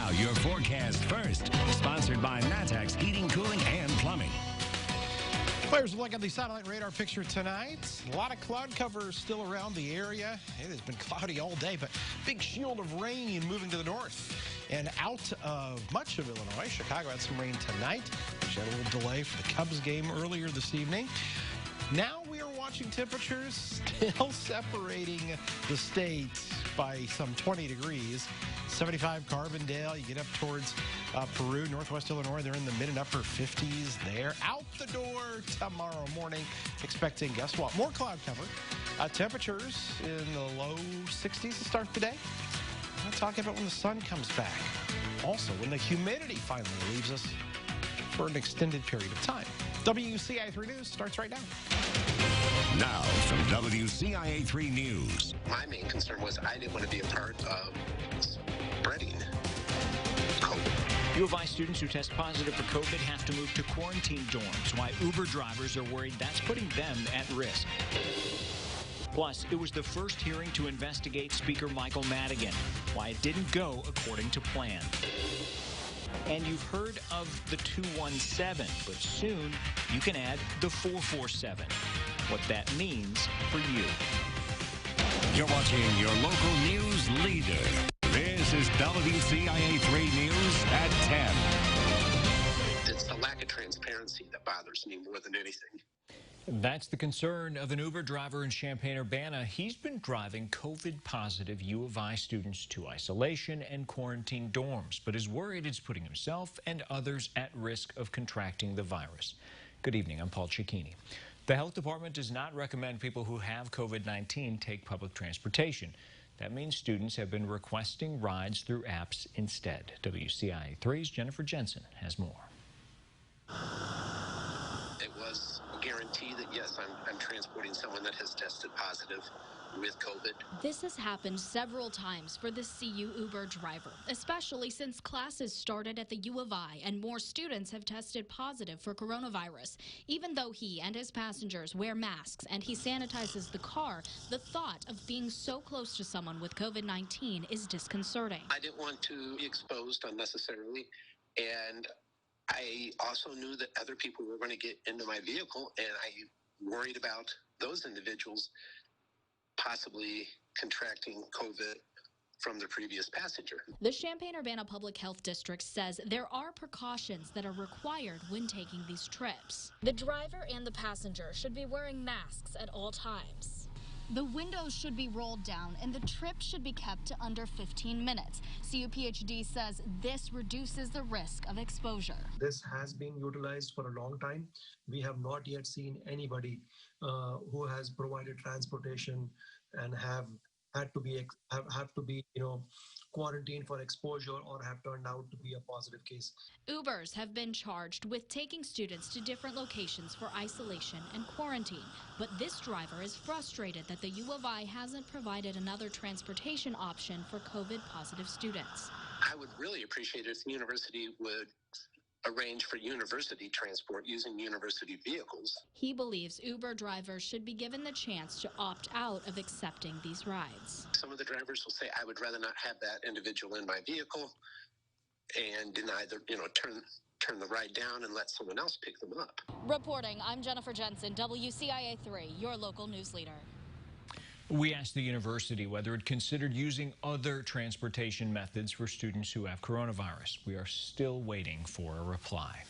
Now, your forecast first, sponsored by Matex Heating, Cooling, and Plumbing. Players look at the satellite radar picture tonight. A lot of cloud cover still around the area. It has been cloudy all day, but big shield of rain moving to the north. And out of much of Illinois, Chicago had some rain tonight. She had a little delay for the Cubs game earlier this evening. Now we are watching temperatures still separating the state by some 20 degrees. 75 Carbondale, you get up towards Peru, northwest Illinois, they're in the mid and upper 50s there. Out the door tomorrow morning, expecting, guess what, more cloud cover. Temperatures in the low 60s to start the day. I'm talking about when the sun comes back. Also, when the humidity finally leaves us for an extended period of time. WCIA 3 News starts right now. Now, from WCIA 3 News. My main concern was I didn't want to be a part of spreading COVID. U of I students who test positive for COVID have to move to quarantine dorms, why Uber drivers are worried that's putting them at risk. Plus, it was the first hearing to investigate Speaker Michael Madigan, why it didn't go according to plan. And you've heard of the 217, but soon you can add the 447. What that means for you. You're watching your local news leader. This is WCIA 3 News at 10. It's the lack of transparency that bothers me more than anything. That's the concern of an Uber driver in Champaign-Urbana. He's been driving COVID-positive U of I students to isolation and quarantine dorms, but is worried it's putting himself and others at risk of contracting the virus. Good evening, I'm Paul Cicchini. The health department does not recommend people who have COVID-19 take public transportation. That means students have been requesting rides through apps instead. WCIA 3's Jennifer Jensen has more. It was a guarantee that, yes, I'm transporting someone that has tested positive with COVID. This has happened several times for the CU Uber driver, especially since classes started at the U of I and more students have tested positive for coronavirus. Even though he and his passengers wear masks and he sanitizes the car, the thought of being so close to someone with COVID-19 is disconcerting. I didn't want to be exposed unnecessarily, and I also knew that other people were going to get into my vehicle, and I worried about those individuals possibly contracting COVID from the previous passenger. The Champaign-Urbana Public Health District says there are precautions that are required when taking these trips. The driver and the passenger should be wearing masks at all times. The windows should be rolled down and the trip should be kept to under 15 minutes. CUPHD says this reduces the risk of exposure. This has been utilized for a long time. We have not yet seen anybody who has provided transportation and have to be quarantined for exposure or have turned out to be a positive case. Ubers have been charged with taking students to different locations for isolation and quarantine, but this driver is frustrated that the U of I hasn't provided another transportation option for COVID-positive students. I would really appreciate it if the university would arrange for university transport using university vehicles. He believes Uber drivers should be given the chance to opt out of accepting these rides. Some of the drivers will say, I would rather not have that individual in my vehicle and deny the, turn the ride down and let someone else pick them up. Reporting, I'm Jennifer Jensen, WCIA 3, your local news leader. We asked the university whether it considered using other transportation methods for students who have coronavirus. We are still waiting for a reply.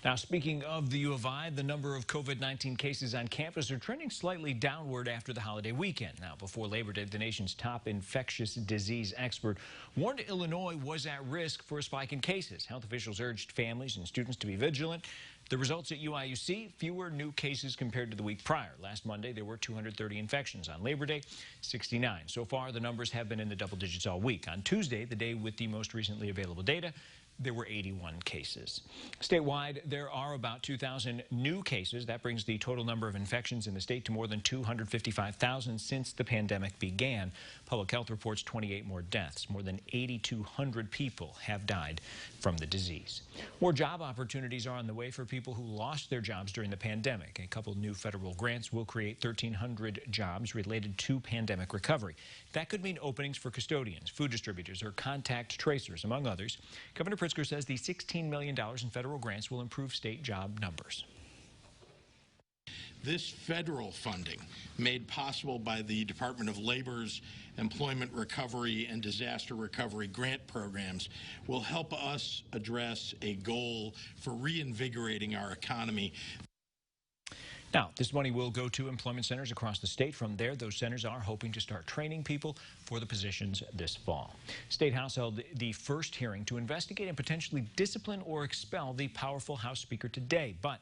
Now, speaking of the U of I, the number of COVID-19 cases on campus are trending slightly downward after the holiday weekend. Now, before Labor Day, the nation's top infectious disease expert warned Illinois was at risk for a spike in cases. Health officials urged families and students to be vigilant. The results at UIUC, fewer new cases compared to the week prior. Last Monday, there were 230 infections. On Labor Day, 69. So far, the numbers have been in the double digits all week. On Tuesday, the day with the most recently available data, there were 81 cases. Statewide, there are about 2,000 new cases. That brings the total number of infections in the state to more than 255,000 since the pandemic began. Public Health reports 28 more deaths. More than 8,200 people have died from the disease. More job opportunities are on the way for people people who lost their jobs during the pandemic. A couple new federal grants will create 1,300 jobs related to pandemic recovery. That could mean openings for custodians, food distributors, or contact tracers, among others. Governor Pritzker says the $16 million in federal grants will improve state job numbers. This federal funding, made possible by the Department of Labor's Employment Recovery and Disaster Recovery grant programs, will help us address a goal for reinvigorating our economy. Now, this money will go to employment centers across the state. From there, those centers are hoping to start training people for the positions this fall. State House held the first hearing to investigate and potentially discipline or expel the powerful House Speaker today, but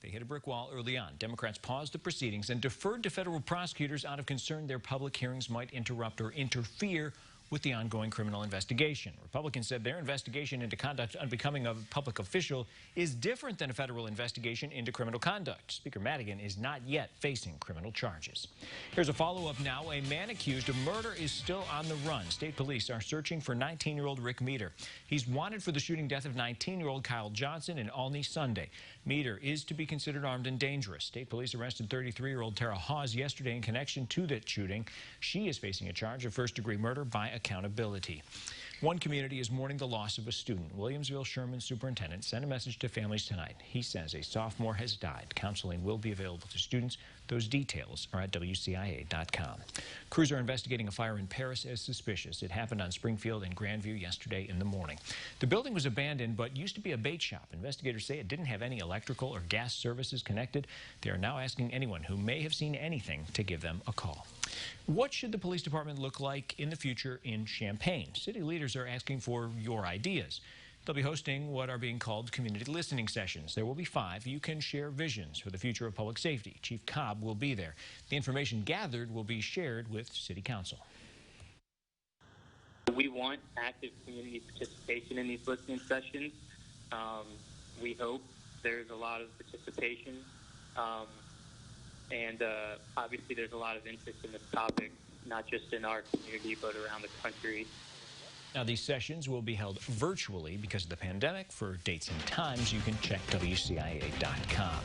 they hit a brick wall early on. Democrats paused the proceedings and deferred to federal prosecutors out of concern their public hearings might interrupt or interfere with the ongoing criminal investigation. Republicans said their investigation into conduct unbecoming of a public official is different than a federal investigation into criminal conduct. Speaker Madigan is not yet facing criminal charges. Here's a follow-up now. A man accused of murder is still on the run. State police are searching for 19-year-old Rick Meter. He's wanted for the shooting death of 19-year-old Kyle Johnson in Olney Sunday. Meter is to be considered armed and dangerous. State police arrested 33-year-old Tara Hawes yesterday in connection to that shooting. She is facing a charge of first-degree murder by accountability. One community is mourning the loss of a student. Williamsville Sherman superintendent sent a message to families tonight. He says a sophomore has died. Counseling will be available to students. Those details are at WCIA.com. Crews are investigating a fire in Paris as suspicious. It happened on Springfield and Grandview yesterday in the morning. The building was abandoned but used to be a bait shop. Investigators say it didn't have any electrical or gas services connected. They are now asking anyone who may have seen anything to give them a call. What should the police department look like in the future in Champaign? City leaders are asking for your ideas. They'll be hosting what are being called community listening sessions. There will be 5. You can share visions for the future of public safety. Chief Cobb will be there. The information gathered will be shared with City Council. We want active community participation in these listening sessions. We hope there's a lot of participation. And obviously there's a lot of interest in this topic, not just in our community, but around the country. Now, these sessions will be held virtually because of the pandemic. For dates and times, you can check WCIA.com.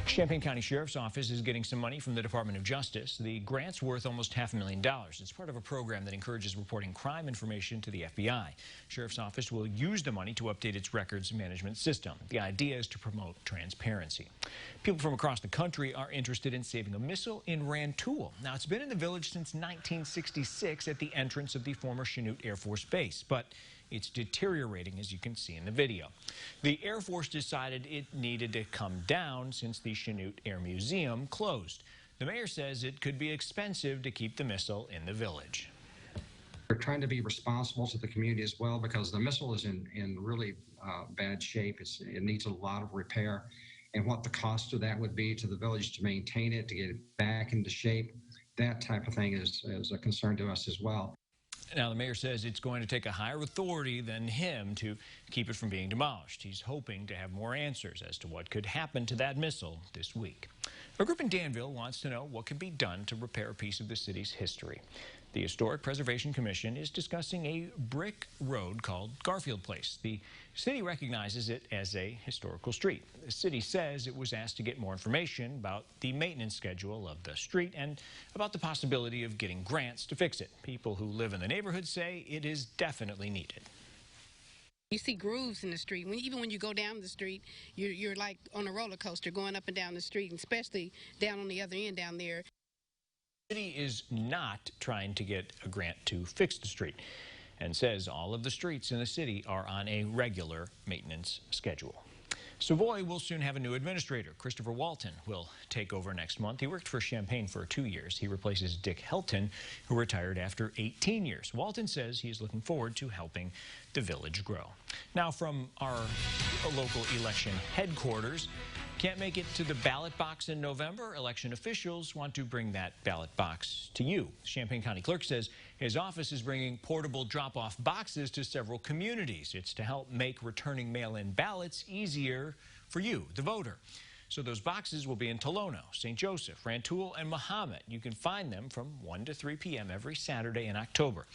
Champaign County Sheriff's Office is getting some money from the Department of Justice. The grant's worth almost $500,000. It's part of a program that encourages reporting crime information to the FBI. Sheriff's Office will use the money to update its records management system. The idea is to promote transparency. People from across the country are interested in saving a missile in Rantoul. Now, it's been in the village since 1966 at the entrance of the former Chanute Air Force Base, but it's deteriorating, as you can see in the video. The Air Force decided it needed to come down since the Chanute Air Museum closed. The mayor says it could be expensive to keep the missile in the village. We're trying to be responsible to the community as well, because the missile is in really bad shape. It needs a lot of repair. And what the cost of that would be to the village to maintain it, to get it back into shape, that type of thing is a concern to us as well. Now, the mayor says it's going to take a higher authority than him to keep it from being demolished. He's hoping to have more answers as to what could happen to that missile this week. A group in Danville wants to know what can be done to repair a piece of the city's history. The Historic Preservation Commission is discussing a brick road called Garfield Place. The city recognizes it as a historical street. The city says it was asked to get more information about the maintenance schedule of the street and about the possibility of getting grants to fix it. People who live in the neighborhood say it is definitely needed. You see grooves in the street. Even when you go down the street, you're like on a roller coaster going up and down the street, and especially down on the other end down there. The city is not trying to get a grant to fix the street and says all of the streets in the city are on a regular maintenance schedule. Savoy will soon have a new administrator. Christopher Walton will take over next month. He worked for Champaign for 2 years. He replaces Dick Helton, who retired after 18 years. Walton says he is looking forward to helping the village grow. Now, from our local election headquarters, can't make it to the ballot box in November? Election officials want to bring that ballot box to you. Champaign County Clerk says his office is bringing portable drop-off boxes to several communities. It's to help make returning mail-in ballots easier for you, the voter. So those boxes will be in Tolono, St. Joseph, Rantoul, and Mahomet. You can find them from 1 to 3 p.m. every Saturday in October.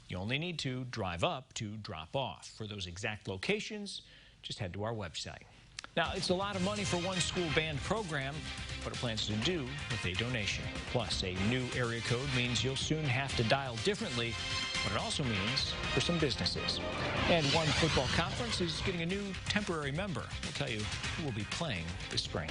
You only need to drive up to drop off. For those exact locations, just head to our website. Now, it's a lot of money for one school band program, but it plans to do with a donation. Plus, a new area code means you'll soon have to dial differently, but it also means for some businesses. And one football conference is getting a new temporary member. We'll tell you who will be playing this spring.